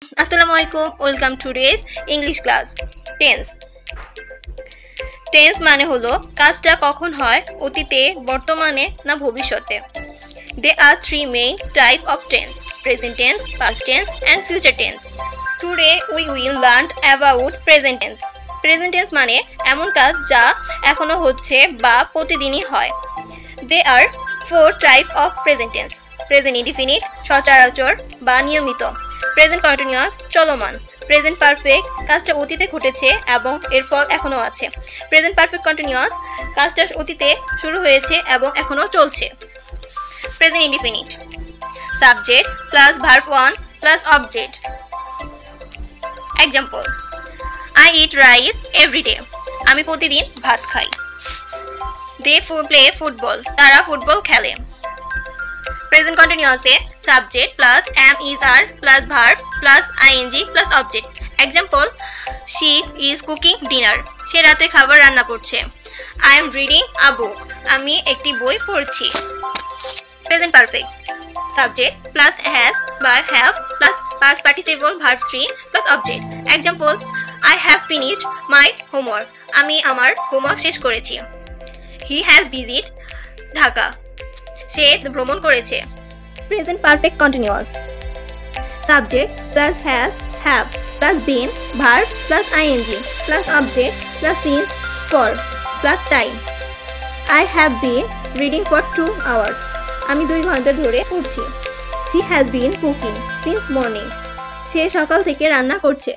Assalamu alaikum. Welcome to today's English class. Tense. Tense মানে হলো কাজটা কখন হয়, অতীতে, বর্তমানে না ভবিষ্যতে। There are three main type of tense: present tense, past tense and future tense. Today we will learn about present tense. Present tense মানে এমন কাজ যা এখনো হচ্ছে বা প্রতিদিনই হয়। There are four type of present tense: present indefinite সচরাচর বা নিয়মিত, প্রেজেন্ট কন্টিনিউয়াস চলমান, প্রেজেন্ট পারফেক্ট কাজটা অতীতে ঘটেছে এবং এর ফল এখনো আছে, প্রেজেন্ট পারফেক্ট কন্টিনিউয়াস কাজটা অতীতে শুরু হয়েছে এবং এখনো চলছে। Present indefinite subject plus verb one plus object. Example: I eat rice everyday, আমি প্রতিদিন ভাত খাই। দে প্লে ফুটবল, তারা ফুটবল খেলে। প্রেজেন্ট কন্টিনিউয়াসে subject plus am is are plus verb plus ING plus object. Example: she is cooking dinner, সে রাতে খাবার রান্না করছে। I am reading a book, আমি একটি বই পড়ছি। Present perfect subject plus has বা have plus past participle verb 3 plus object. Example: I have finished my homework, আমি আমার হোমওয়ার্ক শেষ করেছি। হি হ্যাজ ভিজিট ঢাকা, সে ভ্রমণ করেছে। Present perfect continuous subject plus has have plus been verb plus ING plus object plus since for plus time. I have been reading for 2 hours, আমি 2 ঘন্টা ধরে পড়ছি। She has been cooking since morning, সে সকাল থেকে রান্না করছে।